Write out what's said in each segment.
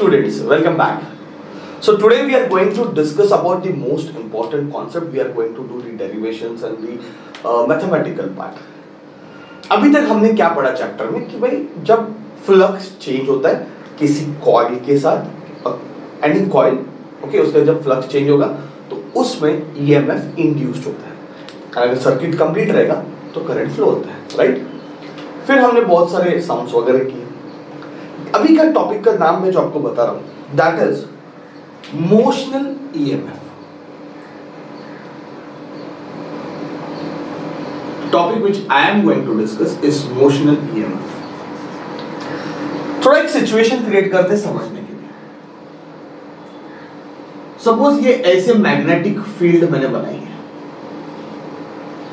students, welcome back. So today we are going to discuss about the most important concept. We are going to do the derivations and the mathematical part. अभी तक हमने क्या पढ़ा chapter में कि भाई जब फ्लक्स चेंज होता है किसी कॉइल के साथ, एनी कॉइल, ओके, उसका जब फ्लक्स चेंज होगा तो उसमें ईएमएफ इंड्यूस्ड होता है। अगर सर्किट कंप्लीट रहेगा तो करंट फ्लो होता है, राइट। फिर हमने बहुत सारे साउंड्स वगैरह किए। अभी का टॉपिक का नाम मैं जो आपको बता रहा हूं, that is motional EMF. Topic which I am going to discuss is motional EMF. थोड़ा एक सिचुएशन क्रिएट करते समझने के लिए। सपोज ये ऐसे मैग्नेटिक फील्ड मैंने बनाई है,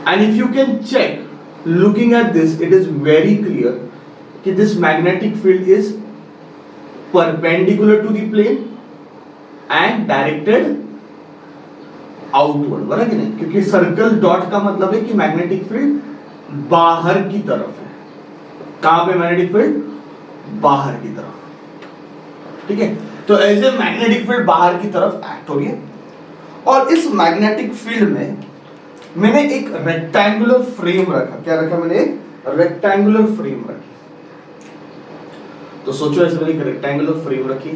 and if you can check looking at this, it is very clear कि this magnetic field is perpendicular to the plane and directed outward, बराबर कि नहीं? क्योंकि सर्कल डॉट का मतलब है कि मैग्नेटिक फील्ड बाहर की तरफ है। कहां पे मैग्नेटिक फील्ड? बाहर की तरफ, ठीक है। तो ऐसे मैग्नेटिक फील्ड बाहर की तरफ एक्ट हो रही है, और इस मैग्नेटिक फील्ड में मैंने एक रेक्टेंगुलर फ्रेम रखा। क्या रखा मैंने? रेक्टेंगुलर फ्रेम रखी। तो सोचो ऐसे मैंने एक रेक्टेंगुलर फ्रेम रखी,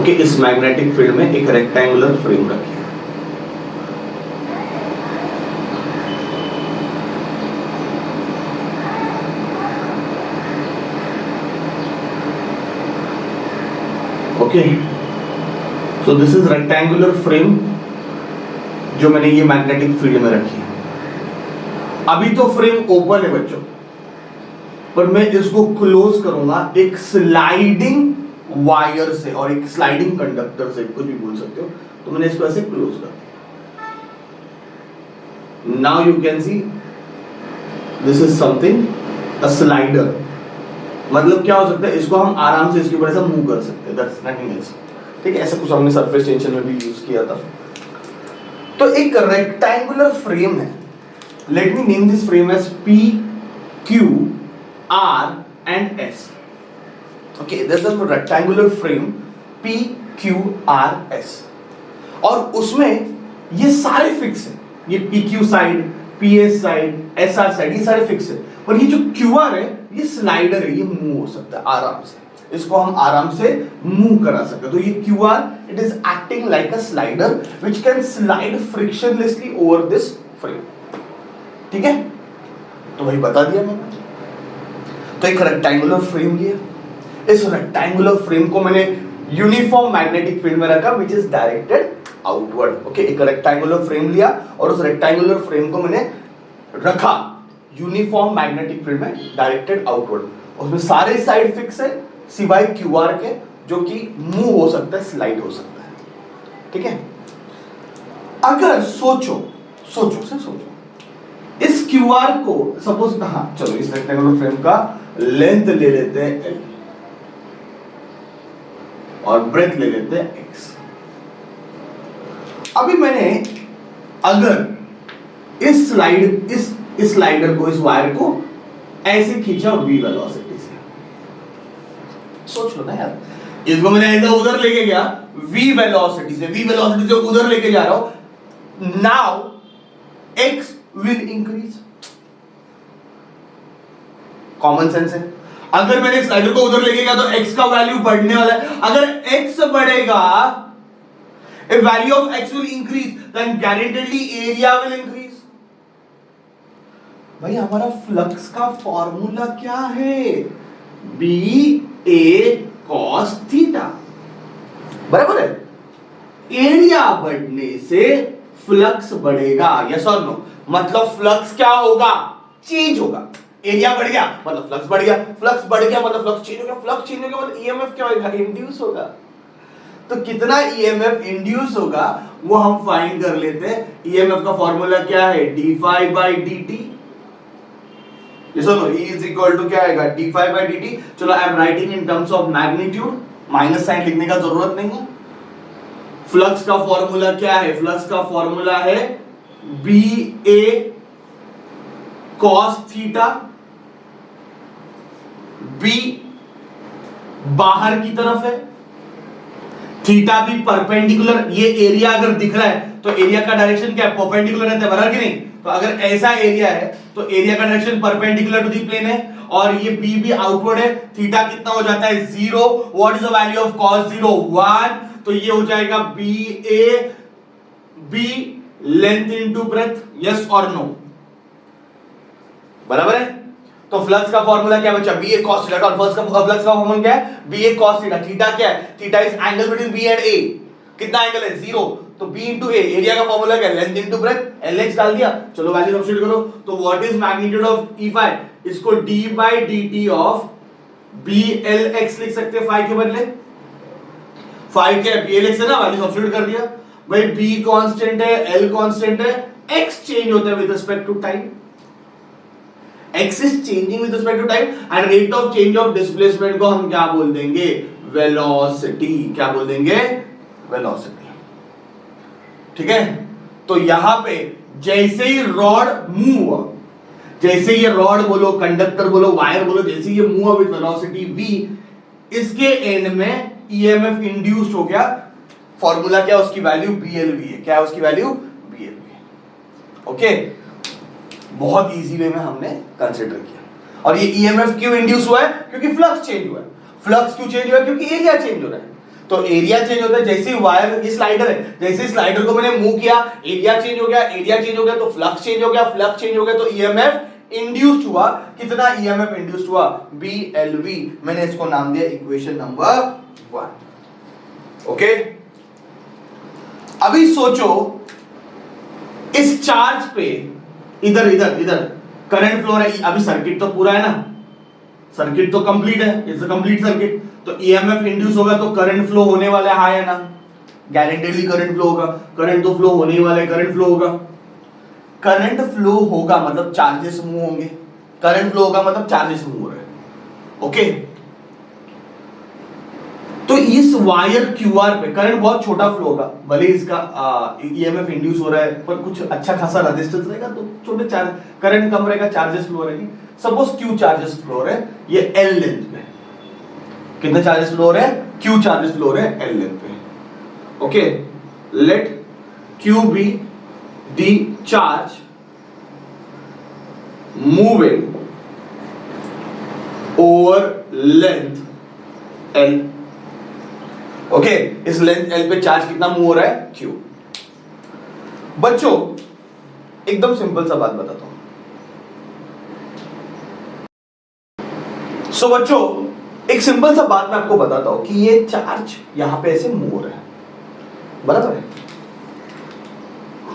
ओके, इस मैग्नेटिक फील्ड में एक रेक्टेंगुलर फ्रेम रखी। Okay, so this is rectangular frame जो मैंने ये मैग्नेटिक फील्ड में रखी है। अभी तो फ्रेम ओपन है बच्चों, पर मैं इसको क्लोज करूंगा एक स्लाइडिंग वायर से और एक स्लाइडिंग कंडक्टर से, कुछ भी बोल सकते हो। तो मैंने इसको ऐसे क्लोज कर दिया। Now you can see this is something a slider. मतलब क्या हो सकता है? इसको हम आराम से इसके ऊपर ऐसा मूव कर सकते हैं, दैट्स नथिंग एल्स, ठीक है। ऐसा कुछ हमने सरफेस टेंशन में भी यूज किया था। तो एक रेक्टेंगुलर फ्रेम है, let me name this frame as P Q R and S. Okay, this is a rectangular frame P Q R S, और उसमें ये सारे फिक्स है। ये P Q side, P S side, S R side, ये सारे fix है। और ये जो क्यू आर है ये स्लाइडर है, ये मूव हो सकता है आराम से। इसको हम आराम से मूव करा सकते हैं। तो ये QR, it is acting like a slider which can slide frictionlessly over this frame, ठीक है। तो वही बता दिया मैंने। तो एक रेक्टेंगुलर फ्रेम लिया, इस रेक्टेंगुलर फ्रेम को मैंने यूनिफॉर्म मैग्नेटिक फील्ड में रखा which is directed outward, okay. एक रेक्टेंगुलर फ्रेम लिया और उस रेक्टेंगुलर फ्रेम को मैंने रखा यूनिफॉर्म मैग्नेटिक फील्ड में डायरेक्टेड आउटवर्ड। उसमें सारे साइड फिक्स है सिवाय क्यूआर के, जो कि मूव हो सकता है, स्लाइड हो सकता है, ठीक है। अगर सोचो सिर्फ सोचो, इस क्यूआर को सपोज, हाँ चलो, इस रेक्टेंगुलर फ्रेम का लेंथ ले लेते हैं L और ब्रेथ ले लेते हैं X। अभी मैंने अगर इस स्लाइडर को, इस वायर को ऐसे खींचा v वेलोसिटी, सोच लो ना यार, इसको मैंने ऐसा उधर लेके गया v वेलोसिटी से उधर लेके जा रहा हूं। Now x will increase. Common sense है। अगर मैंने स्लाइडर को उधर लेके गया तो x का वैल्यू बढ़ने वाला है। अगर x बढ़ेगा, if value of x will increase, then guaranteedly area will increase। भाई हमारा फ्लक्स का फॉर्मूला क्या है? B A cos थीटा, बराबर है। एरिया बढ़ने से फ्लक्स बढ़ेगा, यस और नो? मतलब फ्लक्स क्या होगा? चेंज होगा। एरिया बढ़ गया मतलब फ्लक्स बढ़ गया, फ्लक्स बढ़ गया मतलब फ्लक्स चेंज हो गया, फ्लक्स चेंज हो गया मतलब ईएमएफ क्या होगा? इंड्यूस होगा। तो कितना ईएमएफ इंड्यूस होगा वो हम फाइंड कर लेते हैं। ईएमएफ का फॉर्मूला क्या है? d∅dt। E is equal to क्या आएगा? d∅dt। चलो I am writing in terms of magnitude, minus sign लिखने का जरूरत नहीं है। फ्लक्स का फॉर्मूला क्या है? फ्लक्स का फॉर्मूला है BA cos थीटा बी बाहर की तरफ है, थीटा भी परपेंडिकुलर, ये एरिया अगर दिख रहा है तो एरिया का डायरेक्शन क्या है, परपेंडिकुलर रहता है, बराबर कि नहीं? तो अगर ऐसा एरिया है तो एरिया का direction perpendicular to the plane है, और ये बी भी आउटवर्ड है, थीटा कितना हो जाता है 0, what is the value of cos 0 1, तो ये हो जाएगा B A B length into breadth, yes और नो, बराबर है? तो फ्लक्स का फॉर्मूला क्या बचा, बी ए cos थीटा, और फ्लक्स का फॉर्मूला क्या है, B A cos theta, theta क्या है, theta is angle between B and A, कितना एंगल है 0, तो b इंटू ए, एरिया का फॉर्मूला क्या है, लेंथ इंटू ब्रेथ, lx डाल दिया, चलो वैल्यू सब्स्टिट्यूट करो, तो what is magnitude of E phi, इसको d by dt of blx लिख सकते हैं, phi के बदले, phi क्या है, blx है ना, वैल्यू सब्स्टिट्यूट कर दिया, भाई b कांस्टेंट है, l कांस्टेंट है, x चेंज होता है with respect to time, x is changing with respect to time, and rate of change of displacement को हम क्या बोल देंगे, velocity, क्या बोल देंगे, velocity, ठीक है? तो यहां पे जैसे ही रॉड मूव हुआ, जैसे ये रॉड बोलो, कंडक्टर बोलो, वायर बोलो, जैसे ये मूव विद वेलोसिटी v, इसके एंड में ईएमएफ इंड्यूस्ड हो गया, फॉर्मूला क्या, उसकी वैल्यू BLV है, क्या है उसकी वैल्यू, BLV, ओके? बहुत इजी वे में हमने कंसीडर किया। और ये ईएमएफ क्यों इंड्यूस हुआ है, क्योंकि फ्लक्स चेंज हुआ है। फ्लक्स क्यों चेंज हुआ है, क्योंकि एरिया चेंज हो रहा है। तो एरिया चेंज होता है, जैसे वायर, ये स्लाइडर है, जैसे स्लाइडर को मैंने मूव किया, एरिया चेंज हो गया, एरिया चेंज हो गया तो फ्लक्स चेंज हो गया, फ्लक्स चेंज हो गया तो ईएमएफ इंड्यूस्ड हुआ। कितना ईएमएफ इंड्यूस्ड हुआ, BLV, मैंने इसको नाम दिया इक्वेशन नंबर 1, ओके? अभी सोचो इस चार्ज पे इधर इधर इधर करंट फ्लो है, अभी सर्किट तो पूरा है ना, सर्किट तो कंप्लीट है, इट्स अ कंप्लीट सर्किट, तो ईएमएफ इंड्यूस होगा तो करंट फ्लो होने वाला है, हां है ना, गारंटेडली करंट फ्लो होगा, करंट तो फ्लो होने ही वाला है, करंट फ्लो होगा, करंट फ्लो होगा मतलब चार्जेस मूव होंगे, करंट फ्लो होगा मतलब चार्जेस मूव हो रहे हैं, ओके? तो इस वायर क्यूआर पे करंट बहुत छोटा फ्लो होगा, भले इसका ईएमएफ इंड्यूस हो रहा है पर कुछ अच्छा खासा रेजिस्टेंस रहेगा तो छोटे चार्ज, करंट कम रहेगा, चार्जेस फ्लो रहेगी। सपोज क्यू चार्जेस फ्लो हो रहे हैं, ये एल लेंथ पे, कितने चार्जेस फ्लो हो रहे हैं, क्यू चार्जेस फ्लो हो रहे हैं एल लेंथ पे, okay? Let Q be the charge moving over length L, okay? इस लेंथ एल पे चार्ज कितना मूव हो रहा है, क्यू। बच्चों एकदम सिंपल सा बात बताता हूं। सो बच्चों एक सिंपल सा बात मैं आपको बताता हूं कि ये चार्ज यहां पे ऐसे मूव हो रहा है, बराबर है?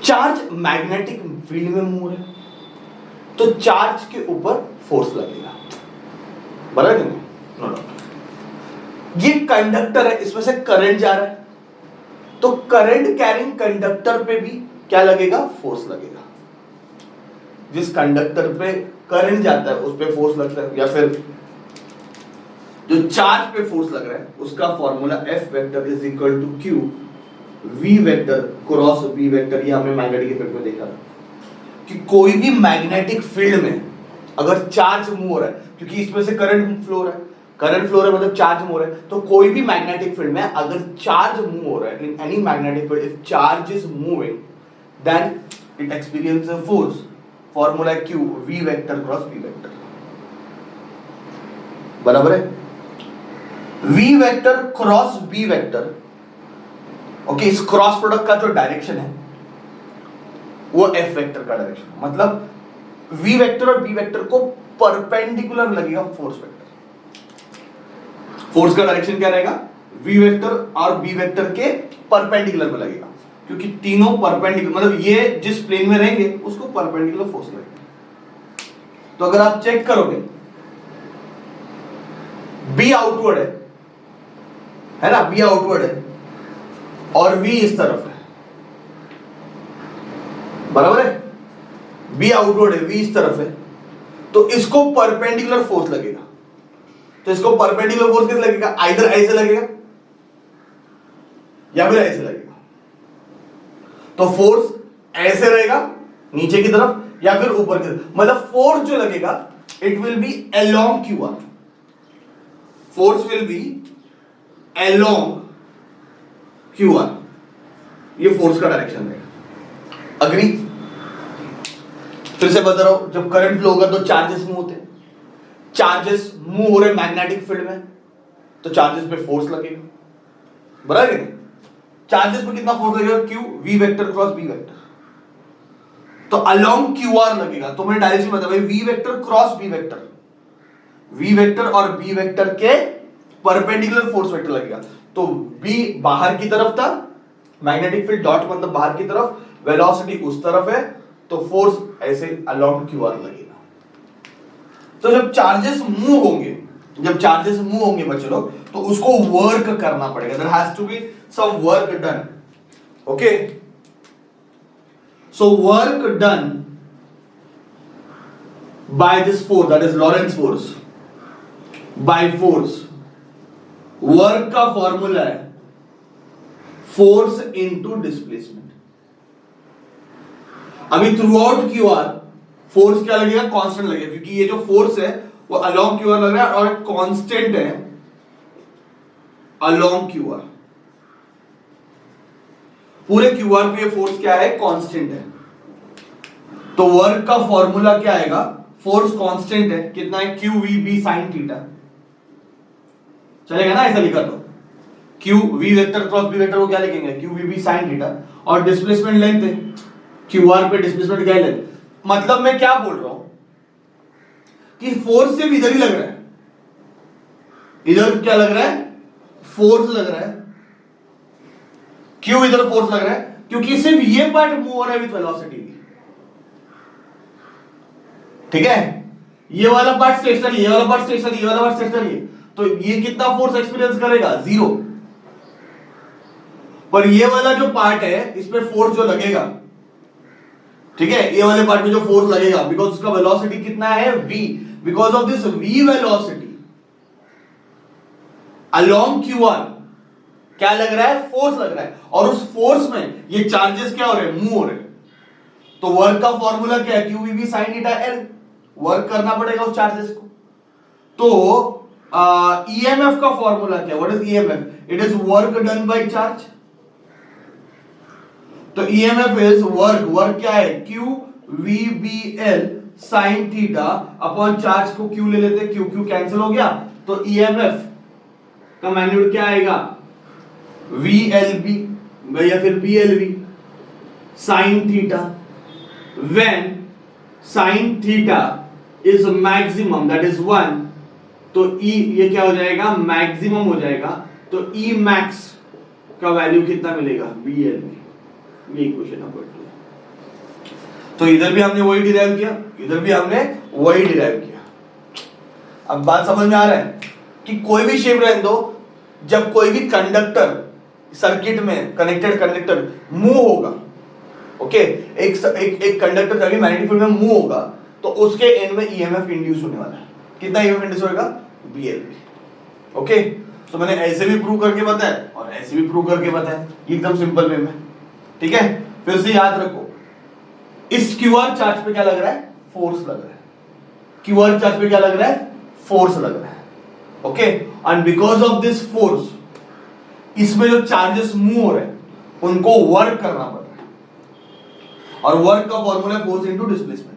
चार्ज मैग्नेटिक फील्ड में मूव हो रहा है, तो चार्ज के ऊपर फोर्स लगेगा, बराबर है? No doubt. ये कंडक्टर है, इसमें से करंट जा रहा है, तो करंट कैरिंग कंडक्टर पे भी क्या लगेगा, फोर्स लगेगा। जिस कंडक्टर पे करंट जाता है उस पे फोर्स लगता है, या फिर जो चार्ज पे फोर्स लग रहा है उसका formula F vector is equal to Q V vector cross B vector. ये हमने मैग्नेटिक इफेक्ट में देखा कि कोई भी मैग्नेटिक फील्ड में अगर चार्ज मूव हो रहा है, क्योंकि इसमें से करंट फ्लो हो रहा है, करंट फ्लो हो रहा है मतलब चार्ज मूव हो रहा है, तो कोई भी मैग्नेटिक फील्ड में अगर चार्ज मूव हो रहा है, in any magnetic field if charge is moving then it experiences a force, formula Q V vector cross B vector, बराबर है? V vector cross B vector, okay? इस क्रॉस प्रोडक्ट का जो डायरेक्शन है वो F वेक्टर का direction, मतलब V vector और B वेक्टर को परपेंडिकुलर लगेगा फोर्स वेक्टर। फोर्स का डायरेक्शन क्या रहेगा, V वेक्टर और B वेक्टर के परपेंडिकुलर में लगेगा, क्योंकि तीनों परपेंडिकुलर, मतलब ये जिस प्लेन में रहेंगे उसको परपेंडिकुलर फोर्स लगेगा। तो अगर आप चेक करोगे B आउटवर्ड है ना, B आउटवर्ड है और V इस तरफ है, बराबर है? B आउटवर्ड है, V इस तरफ है, तो इसको परपेंडिकुलर फोर्स लगेगा। तो इसको परपेंडिकुलर फोर्स कैसे लगेगा, आइदर ऐसे लगेगा या फिर ऐसे लगेगा। तो फोर्स ऐसे रहेगा नीचे की तरफ या फिर ऊपर की तरफ, मतलब फोर्स जो लगेगा it will be along QR, force will be along QR, ये फोर्स का डायरेक्शन रहेगा। अग्री? फिर से बता रहा हूं, जब करंट फ्लो होगा तो चार्जेस मूव होते हैं, चार्जेस मूव हो रहे मैग्नेटिक फील्ड में, तो चार्जेस पे फोर्स लगेगा, बराबर है? चार्जेस पे कितना फोर्स लगेगा? Q V vector cross B vector, तो अलोंग QR लगेगा। तो मैंने डायरेक्शन बताया भाई, V vector cross B vector, V vector और B वेक्टर के परपेंडिकुलर फोर्स वेक्टर लगेगा। तो B बाहर की तरफ था, मैग्नेटिक फील्ड डॉट मतलब बाहर की तरफ, वेलोसिटी उस तरफ है, तो फोर्स ऐसे अलोंग QR लगेगा। तो जब चार्जेस मूव होंगे, बच्चे लोग, तो उसको वर्क करना पड़ेगा, there has to be some work done. Okay, so work done by this force, that is Lorentz force, by force, work का फॉर्मूला है फोर्स इनटू डिस्प्लेसमेंट। अभी थ्रू आउट QR फोर्स क्या लगेगा? कांस्टेंट लगेगा, क्योंकि ये जो फोर्स है वो अलोंग QR लग रहा है और कांस्टेंट है अलोंग QR। पूरे QR पे ये फोर्स क्या है? कांस्टेंट है। तो वर्क का फॉर्मूला क्या आएगा? फोर्स कांस्टेंट है, कितना है? QVB sin थीटा, चलेगा ना? ऐसा लिखा तो Q V vector cross B vector को क्या लिखेंगे? QVB sin थीटा, और डिस्प्लेसमेंट लेंथ है, QR पे डिस्प्लेसमेंट क्या है? मतलब मैं क्या बोल रहा हूं कि फोर्स सिर्फ इधर ही लग रहा है, इधर क्या लग रहा है? फोर्स लग रहा है। क्यों इधर फोर्स लग रहा है? क्योंकि सिर्फ ये पार्ट मूव हो रहा है विद वेलोसिटी, ठीक है? ये वाला पार्ट स्टेशनरी, ये वाला पार्ट स्टेशनरी, ये वाला पार्ट स्टेशनरी, तो ये कितना फोर्स एक्सपीरियंस करेगा? 0। पर ये वाला जो पार्ट है, इस पे फोर्स जो लगेगा, ठीक है, ये वाले पार्ट में जो फोर्स लगेगा, बिकॉज उसका वेलोसिटी कितना है? V, because of this V velocity along QR क्या लग रहा है? फोर्स लग रहा है, और उस फोर्स में ये चार्जेस क्या हो रहे हैं? मूव हो रहे हैं। तो वर्क का फॉर्मूला क्या है? QVB sin theta L, work करना पड़ेगा उस चार्जेस को। तो EMF का फॉर्मूला क्या है? What is EMF? It is work done by charge. तो EMF इज वर्क क्या है? QVBL sin theta upon charge को Q ले लेते, Q कैंसिल हो गया, तो EMF का मैग्नीट्यूड क्या आएगा? VLB या फिर BLB sin theta, when sin theta is maximum, that is 1, तो E ये क्या हो जाएगा? मैक्सिमम हो जाएगा, तो E max का वैल्यू कितना मिलेगा? BLB। ये इक्वेशन नंबर 2। तो इधर भी हमने वही डिराइव किया, इधर भी हमने वही डिराइव किया। अब बात समझ में आ रहा है कि कोई भी शेप रहने दो, जब कोई भी कंडक्टर सर्किट में कनेक्टेड कंडक्टर मूव होगा, ओके, एक कंडक्टर जाके मैग्नेटिक फील्ड में मूव होगा, तो उसके एंड में EMF इंड्यूस होने वाला है। कितना EMF इंड्यूस होगा? BLB। ओके, तो मैंने ऐसे भी प्रूव करके बताया और ऐसे भी प्रूव करके बताया, एकदम सिंपल वे में, ठीक है? फिर से याद रखो, इस QR चार्ज पे क्या लग रहा है? फोर्स लग रहा है। QR चार्ज पे क्या लग रहा है? फोर्स लग रहा है। Okay, and because of this force, इसमें जो चार्जेस मूव हो रहे हैं उनको वर्क करना पड़ रहा है, और वर्क का फॉर्मूला है फोर्स इनटू डिस्प्लेसमेंट।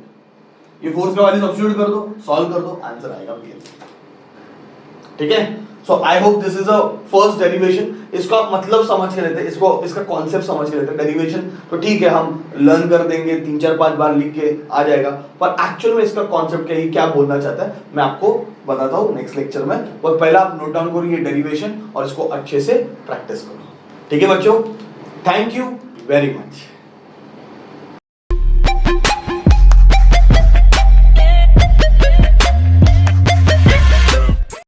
ये फोर्स का वैल्यू सब्स्टिट्यूट कर दो, सॉल्व कर दो, आंसर आएगा BLB। ठीक है? So I hope this is a first derivation. इसका मतलब समझ के लेते हैं, इसको इसका कॉन्सेप्ट समझ के लेते हैं। डेरिवेशन तो ठीक है, हम लर्न कर देंगे, 3-4-5 बार लिख के आ जाएगा, पर एक्चुअल में इसका कॉन्सेप्ट क्या है, क्या बोलना चाहता है, मैं आपको बताता हूँ नेक्स्ट लेक्चर में। और पहला आप नोट डाउन करो ये डेरिवेशन और इसको अच्छे से प्रैक्टिस करो। ठीक है बच्चों, थैंक यू वेरी मच।